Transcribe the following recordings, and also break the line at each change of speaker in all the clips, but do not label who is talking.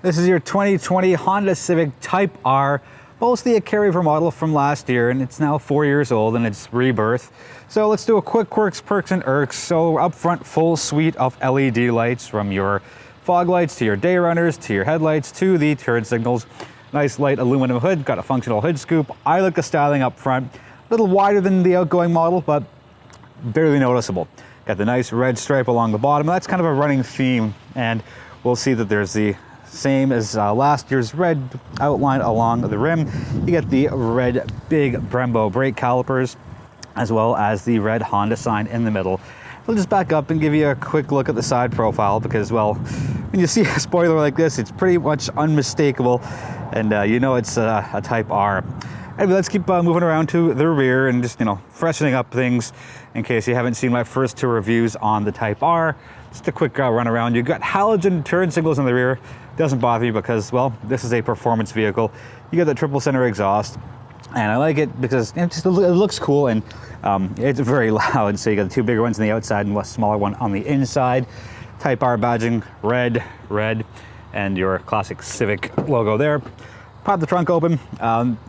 This is your 2020 Honda Civic Type R, mostly a carryover model from last year, and it's now 4 years old and it's rebirth. So let's do a quick Quirks, Perks, and Irks. So up front, full suite of LED lights, from your fog lights to your day runners to your headlights to the turn signals. Nice light aluminum hood, got a functional hood scoop. I like the styling up front, a little wider than the outgoing model, but barely noticeable. Got the nice red stripe along the bottom. That's kind of a running theme, and we'll see that there's the same as last year's red outline along the rim. You get the red big Brembo brake calipers, as well as the red Honda sign in the middle. We'll just back up and give you a quick look at the side profile, because, well, when you see a spoiler like this, it's pretty much unmistakable, and you know it's a Type R. Anyway, let's keep moving around to the rear and just, freshening up things in case you haven't seen my first two reviews on the Type R. Just a quick run around. You've got halogen turn signals in the rear. Doesn't bother me because, well, this is a performance vehicle. You get the triple center exhaust, and I like it because it looks cool, and it's very loud. So you got the two bigger ones on the outside and a smaller one on the inside. Type R badging, red, and your classic Civic logo there. Pop the trunk open,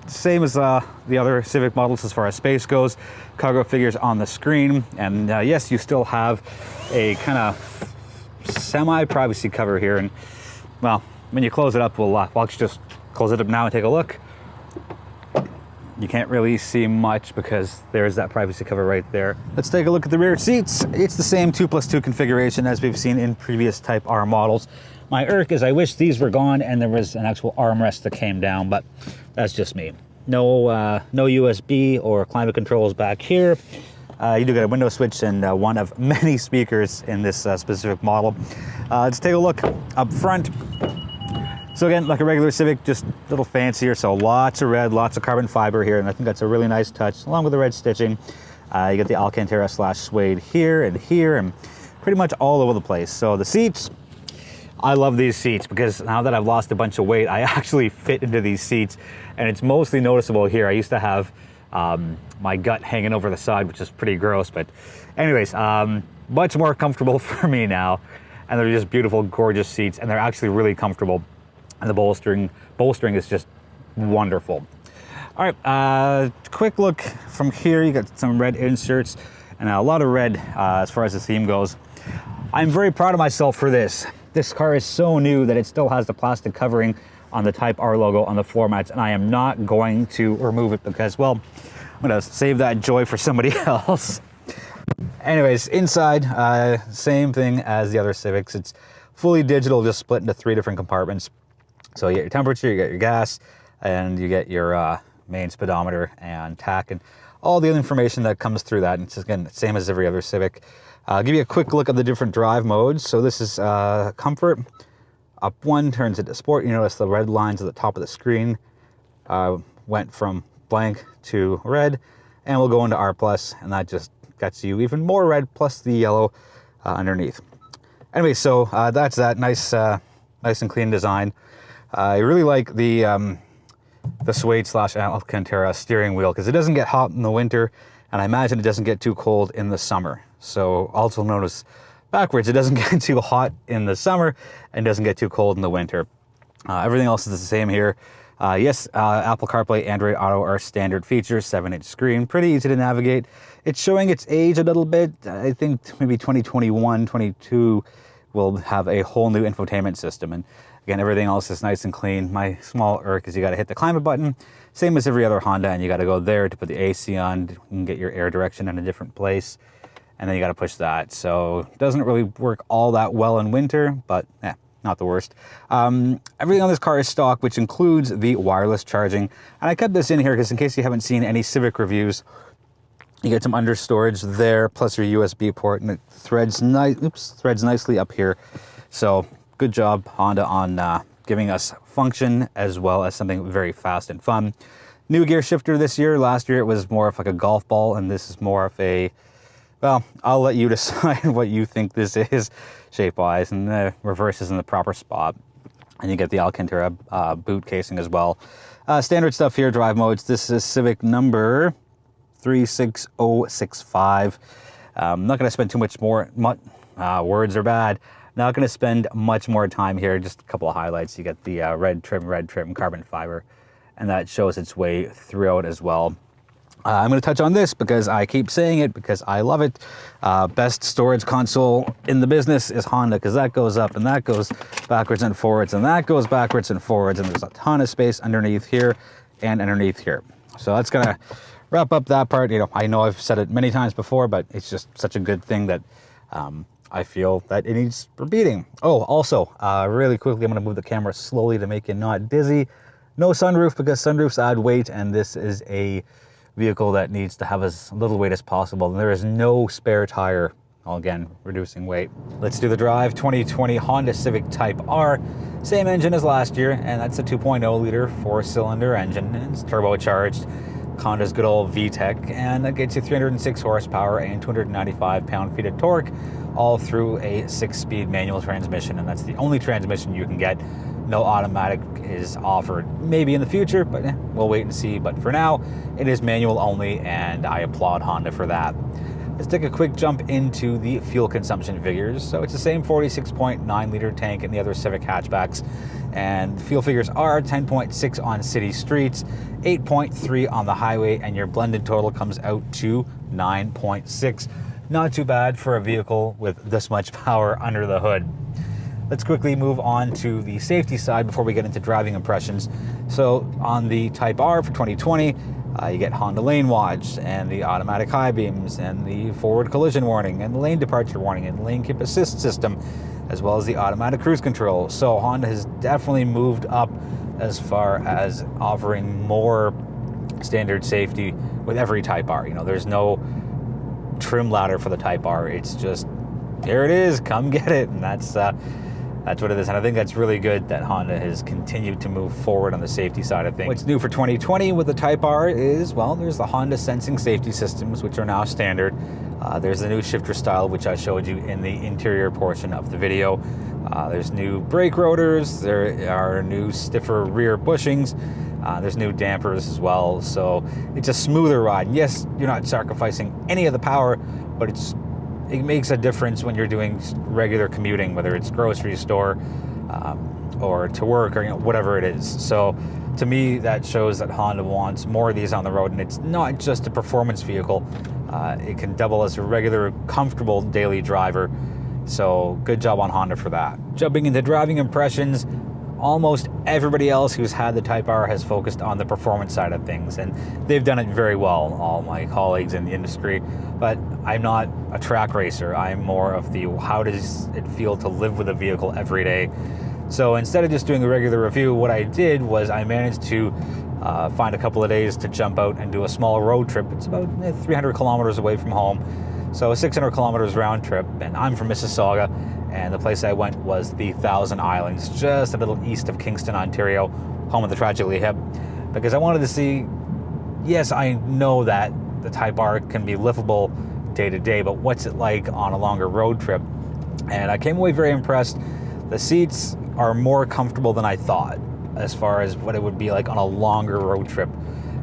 same as the other Civic models as far as space goes. Cargo figures on the screen, and yes, you still have a kind of semi-privacy cover here. And well, when you close it up, we'll just close it up now and take a look. You can't really see much because there's that privacy cover right there. Let's take a look at the rear seats. It's the same 2+2 configuration as we've seen in previous Type R models. My irk is I wish these were gone and there was an actual armrest that came down, but that's just me. No USB or climate controls back here. You do get a window switch and one of many speakers in this specific model. Let's take a look up front. So again, like a regular Civic, just a little fancier. So lots of red, lots of carbon fiber here, and I think that's a really nice touch, along with the red stitching. You get the Alcantara / suede here, and pretty much all over the place. So the seats, I love these seats because now that I've lost a bunch of weight, I actually fit into these seats, and it's mostly noticeable here. I used to have my gut hanging over the side, which is pretty gross, but anyways, much more comfortable for me now, and they're just beautiful, gorgeous seats, and they're actually really comfortable, and the bolstering is just wonderful. All right, quick look from here. You got some red inserts and a lot of red as far as the theme goes. I'm very proud of myself for this. This car is so new that it still has the plastic covering on the Type R logo on the floor mats, and I am not going to remove it because, well, I'm gonna save that joy for somebody else. Anyways, inside, same thing as the other Civics. It's fully digital, just split into 3 different compartments. So you get your temperature, you get your gas, and you get your main speedometer and tach, and all the other information that comes through that. And it's, again, the same as every other Civic. I'll give you a quick look at the different drive modes. So this is comfort. Up one turns into sport. You notice the red lines at the top of the screen went from blank to red, and we'll go into R+, and that just gets you even more red plus the yellow underneath. Anyway, so that's that nice and clean design. I really like the suede / Alcantara steering wheel because it doesn't get hot in the winter, and I imagine it doesn't get too cold in the summer. So also notice backwards, it doesn't get too hot in the summer and doesn't get too cold in the winter. Everything else is the same here. Yes, Apple CarPlay, Android Auto are standard features, 7-inch screen, pretty easy to navigate. It's showing its age a little bit. I think maybe 2021, 22 will have a whole new infotainment system. And again, everything else is nice and clean. My small irk is you got to hit the climate button, same as every other Honda, and you got to go there to put the AC on. You can get your air direction in a different place, and then you got to push that. So it doesn't really work all that well in winter, but not the worst. Everything on this car is stock, which includes the wireless charging. And I kept this in here because in case you haven't seen any Civic reviews, you get some under storage there, plus your USB port, and it threads nicely up here. So good job, Honda, on giving us function as well as something very fast and fun. New gear shifter this year. Last year it was more of like a golf ball, and this is more of a, well, I'll let you decide what you think this is shape-wise, and the reverse is in the proper spot. And you get the Alcantara boot casing as well. Standard stuff here, drive modes. This is Civic number 36065. I'm not going to spend too much more, words are bad. Not going to spend much more time here, just a couple of highlights. You get the red trim, carbon fiber, and that shows its way throughout as well. I'm going to touch on this because I keep saying it because I love it. Best storage console in the business is Honda, because that goes up and that goes backwards and forwards and that goes backwards and forwards, and there's a ton of space underneath here and underneath here. So that's going to wrap up that part. You know, I know I've said it many times before, but it's just such a good thing that I feel that it needs repeating. Oh, also, really quickly, I'm going to move the camera slowly to make you not dizzy. No sunroof, because sunroofs add weight, and this is a vehicle that needs to have as little weight as possible. And there is no spare tire, again, reducing weight. Let's do the drive. 2020 Honda Civic Type R. Same engine as last year, and that's a 2.0 liter 4-cylinder engine. It's turbocharged. Honda's good old VTEC, and that gets you 306 horsepower and 295 pound-feet of torque, all through a 6-speed manual transmission, and that's the only transmission you can get. No automatic is offered. Maybe in the future, but we'll wait and see. But for now, it is manual only, and I applaud Honda for that. Let's take a quick jump into the fuel consumption figures. So it's the same 46.9 liter tank in the other Civic hatchbacks, and fuel figures are 10.6 on city streets, 8.3 on the highway, and your blended total comes out to 9.6. Not too bad for a vehicle with this much power under the hood. Let's quickly move on to the safety side before we get into driving impressions. So on the Type R for 2020, you get Honda Lane Watch and the automatic high beams and the forward collision warning and the lane departure warning and lane keep assist system, as well as the automatic cruise control. So Honda has definitely moved up as far as offering more standard safety with every Type R. You know, there's no trim ladder for the Type R. It's just, here it is, come get it. And that's what it is, and I think that's really good that Honda has continued to move forward on the safety side of things. What's new for 2020 with the Type R is, well, there's the Honda sensing safety systems, which are now standard. There's the new shifter style, which I showed you in the interior portion of the video. There's new brake rotors, there are new stiffer rear bushings, there's new dampers as well, so it's a smoother ride. And yes, you're not sacrificing any of the power, but it makes a difference when you're doing regular commuting, whether it's grocery store or to work or whatever it is. So to me, that shows that Honda wants more of these on the road, and it's not just a performance vehicle. It can double as a regular, comfortable daily driver. So good job on Honda for that. Jumping into driving impressions, almost everybody else who's had the Type R has focused on the performance side of things, and they've done it very well, all my colleagues in the industry. But I'm not a track racer. I'm more of the how does it feel to live with a vehicle every day. So instead of just doing a regular review, what I did was I managed to find a couple of days to jump out and do a small road trip. It's about 300 kilometers away from home, so 600 kilometers round trip, and I'm from Mississauga, and the place I went was the Thousand Islands, just a little east of Kingston, Ontario, home of the Tragically Hip, because I wanted to see, yes, I know that the Type R can be livable day to day, but what's it like on a longer road trip? And I came away very impressed. The seats are more comfortable than I thought as far as what it would be like on a longer road trip.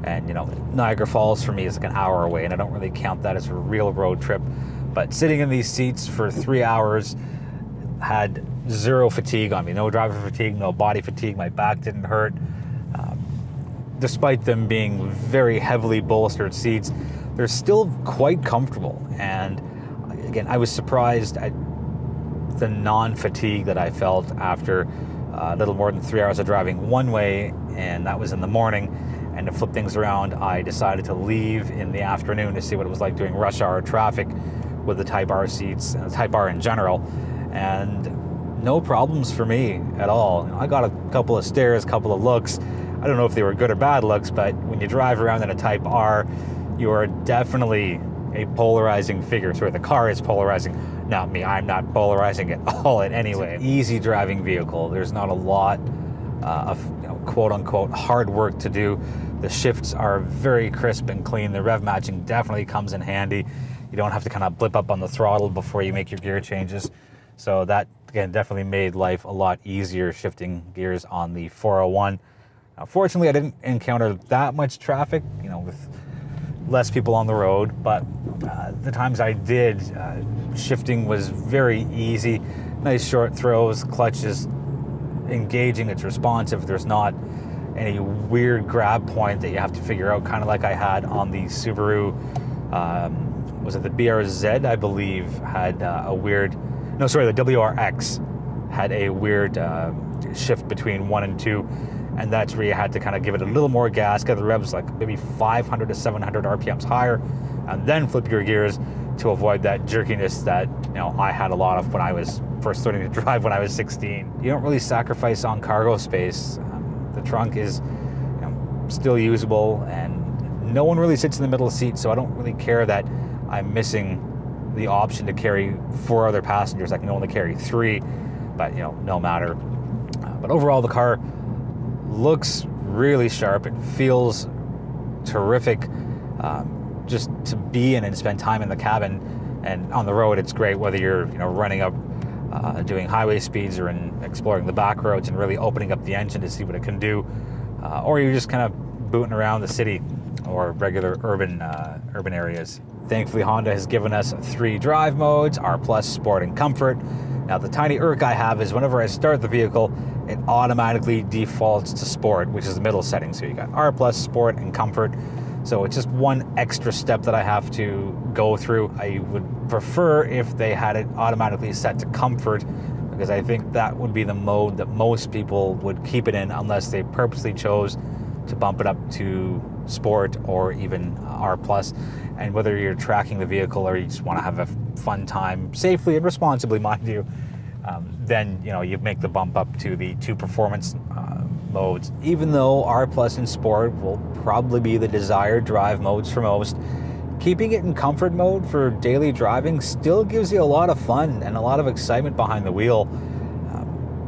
And Niagara Falls for me is like an hour away, and I don't really count that as a real road trip. But sitting in these seats for 3 hours had zero fatigue on me. No driver fatigue, no body fatigue. My back didn't hurt. Despite them being very heavily bolstered seats, they're still quite comfortable. And again, I was surprised at the non-fatigue that I felt after a little more than 3 hours of driving one way, and that was in the morning. And to flip things around, I decided to leave in the afternoon to see what it was like doing rush hour traffic with the Type R seats, and the Type R in general, and no problems for me at all. I got a couple of stares, a couple of looks. I don't know if they were good or bad looks, but when you drive around in a Type R, you are definitely a polarizing figure. Sorry, the car is polarizing, not me. I'm not polarizing at all in any way. Easy driving vehicle. There's not a lot of quote-unquote hard work to do. The shifts are very crisp and clean. The rev matching definitely comes in handy. You don't have to kind of blip up on the throttle before you make your gear changes. So that, again, definitely made life a lot easier shifting gears on the 401. Fortunately, I didn't encounter that much traffic, with less people on the road, but the times I did, shifting was very easy. Nice short throws, clutch is engaging, it's responsive. There's not any weird grab point that you have to figure out, kind of like I had on the Subaru, was it the BRZ, I believe, had a weird, no, sorry, the WRX had a weird shift between 1 and 2, and that's where you had to kind of give it a little more gas, get the revs like maybe 500 to 700 RPMs higher, and then flip your gears to avoid that jerkiness that, you know, I had a lot of when I was first learning to drive when I was 16. You don't really sacrifice on cargo space. The trunk is, you know, still usable, and no one really sits in the middle seat, so I don't really care that I'm missing the option to carry 4 other passengers. I can only carry 3, but, you know, no matter. But overall, the car looks really sharp. It feels terrific just to be in and spend time in the cabin. And on the road, it's great whether you're, you know, running up, doing highway speeds, or in exploring the back roads and really opening up the engine to see what it can do, or you're just kind of booting around the city or regular urban areas. Thankfully, Honda has given us 3 drive modes: R+, Sport, and Comfort. Now, the tiny irk I have is whenever I start the vehicle, it automatically defaults to Sport, which is the middle setting. So you got R+, Sport, and Comfort. So it's just one extra step that I have to go through. I would prefer if they had it automatically set to Comfort, because I think that would be the mode that most people would keep it in unless they purposely chose to bump it up to Sport or even R+. And whether you're tracking the vehicle or you just want to have a fun time, safely and responsibly, mind you, then, you know, you make the bump up to the 2 performance modes. Even though R+ and Sport will probably be the desired drive modes for most, keeping it in Comfort mode for daily driving still gives you a lot of fun and a lot of excitement behind the wheel.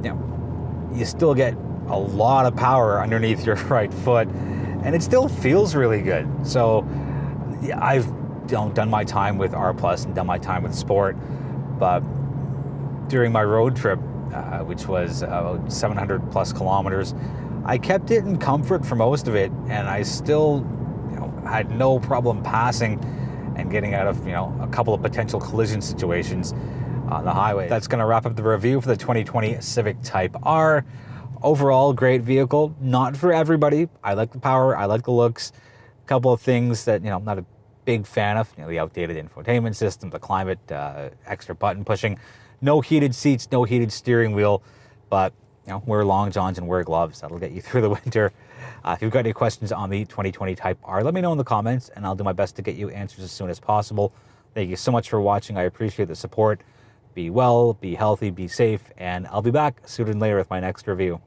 You know, you still get a lot of power underneath your right foot, and it still feels really good. So yeah, I've, you know, done my time with R+ and done my time with Sport, but during my road trip, which was about 700 plus kilometers, I kept it in Comfort for most of it, and I still, you know, had no problem passing and getting out of, you know, a couple of potential collision situations on the highway. That's going to wrap up the review for the 2020 Civic Type R. Overall, great vehicle. Not for everybody. I like the power. I like the looks. A couple of things that, you know, I'm not a big fan of. You know, the outdated infotainment system, the climate, extra button pushing. No heated seats, no heated steering wheel, but, you know, wear long johns and wear gloves. That'll get you through the winter. If you've got any questions on the 2020 Type R, let me know in the comments, and I'll do my best to get you answers as soon as possible. Thank you so much for watching. I appreciate the support. Be well, be healthy, be safe, and I'll be back sooner than later with my next review.